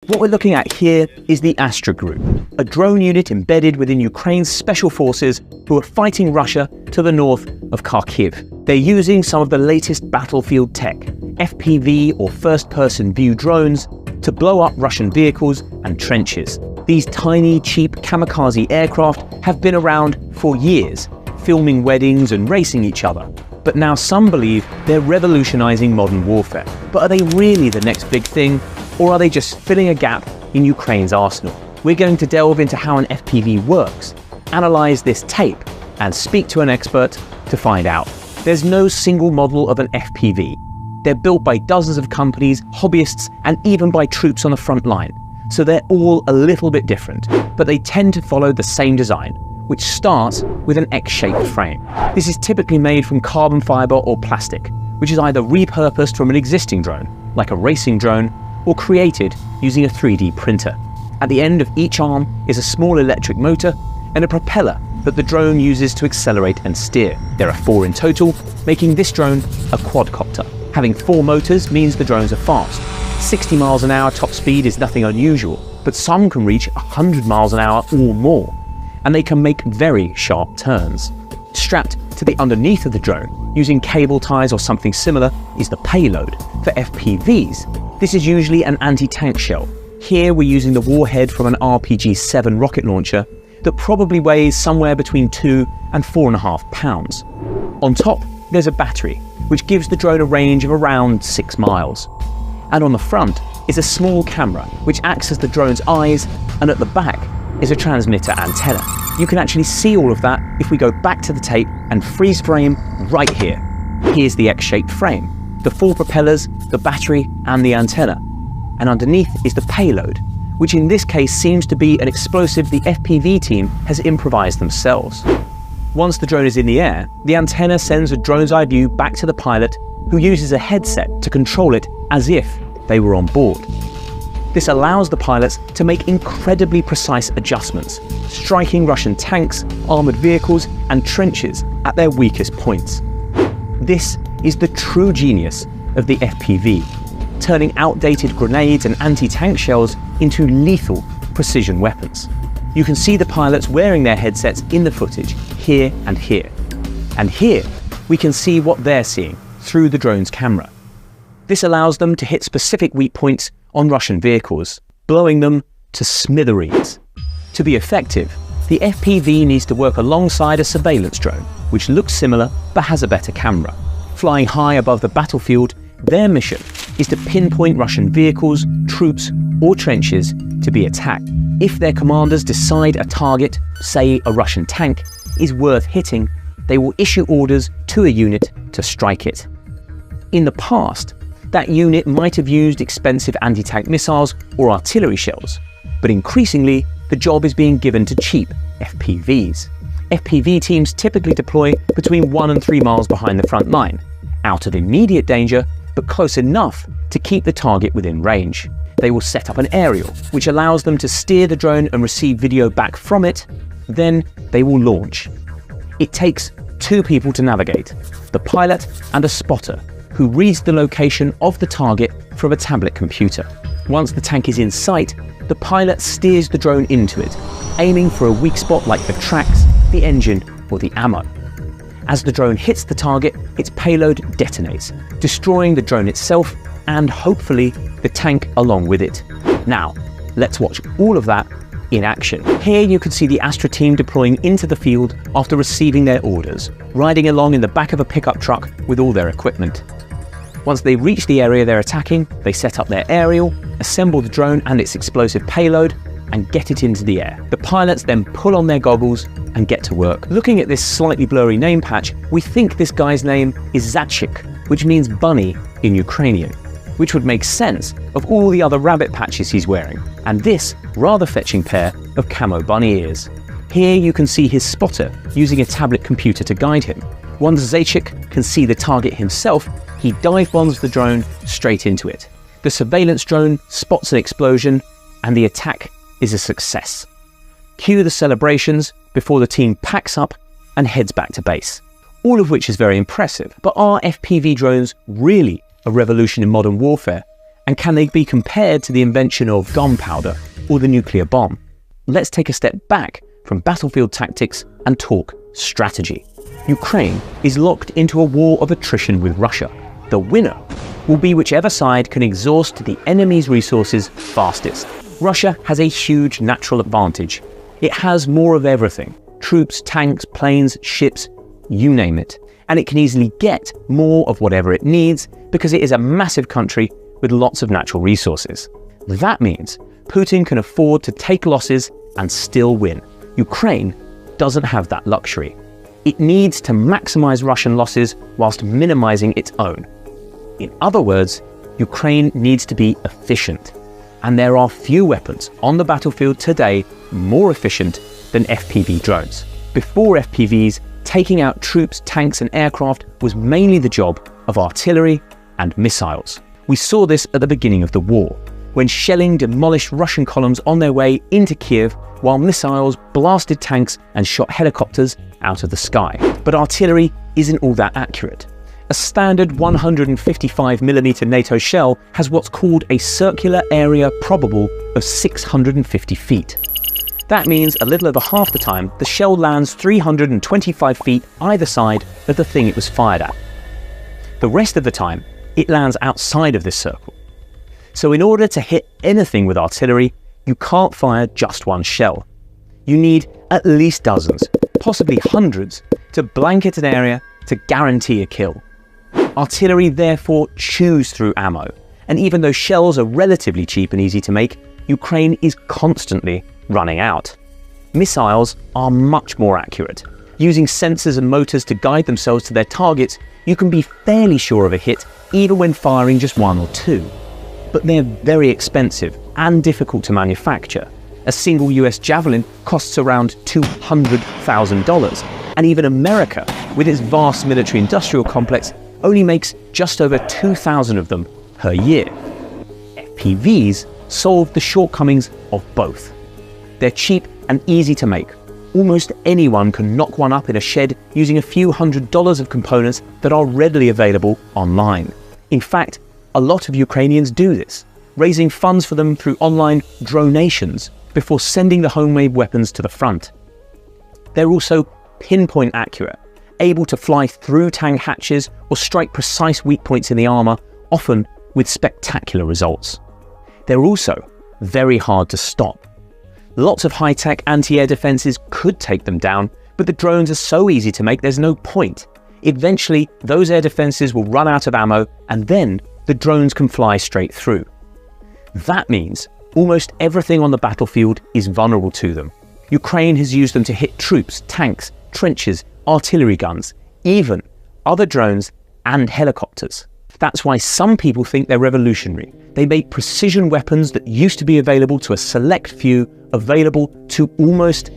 What we're looking at here is the Astra Group, a drone unit embedded within Ukraine's special forces who are fighting Russia to the north of Kharkiv. They're using some of the latest battlefield tech, FPV or first-person view drones, to blow up Russian vehicles and trenches. These tiny, cheap kamikaze aircraft have been around for years, filming weddings and racing each other. But now some believe they're revolutionizing modern warfare. But are they really the next big thing? Or are they just filling a gap in Ukraine's arsenal? We're going to delve into how an FPV works, analyze this tape, and speak to an expert to find out. There's no single model of an FPV. They're built by dozens of companies, hobbyists, and even by troops on the front line. So they're all a little bit different, but they tend to follow the same design, which starts with an X-shaped frame. This is typically made from carbon fiber or plastic, which is either repurposed from an existing drone, like a racing drone, or created using a 3D printer. At the end of each arm is a small electric motor and a propeller that the drone uses to accelerate and steer. There are 4 in total, making this drone a quadcopter. Having 4 motors means the drones are fast. 60 miles an hour top speed is nothing unusual, but some can reach 100 miles an hour or more, and they can make very sharp turns. Strapped to the underneath of the drone, using cable ties or something similar, is the payload. For FPVs, this is usually an anti-tank shell. Here we're using the warhead from an RPG-7 rocket launcher that probably weighs somewhere between 2 and 4.5 pounds. On top, there's a battery, which gives the drone a range of around 6 miles. And on the front is a small camera, which acts as the drone's eyes, and at the back is a transmitter antenna. You can actually see all of that if we go back to the tape and freeze frame right here. Here's the X-shaped frame, the 4 propellers, the battery, and the antenna. And underneath is the payload, which in this case seems to be an explosive the FPV team has improvised themselves. Once the drone is in the air, the antenna sends a drone's eye view back to the pilot, who uses a headset to control it as if they were on board. This allows the pilots to make incredibly precise adjustments, striking Russian tanks, armored vehicles, and trenches at their weakest points. This is the true genius of the FPV, turning outdated grenades and anti-tank shells into lethal precision weapons. You can see the pilots wearing their headsets in the footage, here and here. And here, we can see what they're seeing through the drone's camera. This allows them to hit specific weak points on Russian vehicles, blowing them to smithereens. To be effective, the FPV needs to work alongside a surveillance drone, which looks similar but has a better camera. Flying high above the battlefield, their mission is to pinpoint Russian vehicles, troops, or trenches to be attacked. If their commanders decide a target, say a Russian tank, is worth hitting, they will issue orders to a unit to strike it. In the past, that unit might have used expensive anti-tank missiles or artillery shells, but increasingly, the job is being given to cheap FPVs. FPV teams typically deploy between 1 and 3 miles behind the front line, out of immediate danger, but close enough to keep the target within range. They will set up an aerial, which allows them to steer the drone and receive video back from it. Then they will launch. It takes 2 people to navigate, the pilot and a spotter, who reads the location of the target from a tablet computer. Once the tank is in sight, the pilot steers the drone into it, aiming for a weak spot like the tracks, the engine, or the ammo. As the drone hits the target, its payload detonates, destroying the drone itself and, hopefully, the tank along with it. Now, let's watch all of that in action. Here you can see the Astra team deploying into the field after receiving their orders, riding along in the back of a pickup truck with all their equipment. Once they reach the area they're attacking, they set up their aerial, assemble the drone and its explosive payload, and get it into the air. The pilots then pull on their goggles and get to work. Looking at this slightly blurry name patch, we think this guy's name is Zachik, which means bunny in Ukrainian, which would make sense of all the other rabbit patches he's wearing, and this rather fetching pair of camo bunny ears. Here you can see his spotter using a tablet computer to guide him. Once Zachik can see the target himself, he dive bombs the drone straight into it. The surveillance drone spots an explosion, and the attack is a success. Cue the celebrations before the team packs up and heads back to base. All of which is very impressive, but are FPV drones really a revolution in modern warfare? And can they be compared to the invention of gunpowder or the nuclear bomb? Let's take a step back from battlefield tactics and talk strategy. Ukraine is locked into a war of attrition with Russia. The winner will be whichever side can exhaust the enemy's resources fastest. Russia has a huge natural advantage. It has more of everything: troops, tanks, planes, ships, you name it. And it can easily get more of whatever it needs because it is a massive country with lots of natural resources. That means Putin can afford to take losses and still win. Ukraine doesn't have that luxury. It needs to maximize Russian losses whilst minimizing its own. In other words, Ukraine needs to be efficient. And there are few weapons on the battlefield today more efficient than FPV drones. Before FPVs, taking out troops, tanks and aircraft was mainly the job of artillery and missiles. We saw this at the beginning of the war, when shelling demolished Russian columns on their way into Kiev, while missiles blasted tanks and shot helicopters out of the sky. But artillery isn't all that accurate. A standard 155mm NATO shell has what's called a circular area probable of 650 feet. That means a little over half the time the shell lands 325 feet either side of the thing it was fired at. The rest of the time, it lands outside of this circle. So in order to hit anything with artillery, you can't fire just one shell. You need at least dozens, possibly hundreds, to blanket an area to guarantee a kill. Artillery therefore chews through ammo, and even though shells are relatively cheap and easy to make, Ukraine is constantly running out. Missiles are much more accurate. Using sensors and motors to guide themselves to their targets, you can be fairly sure of a hit even when firing just one or two. But they're very expensive and difficult to manufacture. A single US Javelin costs around $200,000, and even America, with its vast military-industrial complex, only makes just over 2,000 of them per year. FPVs solve the shortcomings of both. They're cheap and easy to make. Almost anyone can knock one up in a shed using a few $100s of components that are readily available online. In fact, a lot of Ukrainians do this, raising funds for them through online donations before sending the homemade weapons to the front. They're also pinpoint accurate, able to fly through tank hatches or strike precise weak points in the armor, often with spectacular results. They're also very hard to stop. Lots of high-tech anti-air defenses could take them down, but the drones are so easy to make there's no point. Eventually, those air defenses will run out of ammo, and then the drones can fly straight through. That means almost everything on the battlefield is vulnerable to them. Ukraine has used them to hit troops, tanks, trenches, artillery guns, even other drones and helicopters. That's why some people think they're revolutionary. They make precision weapons that used to be available to a select few available to almost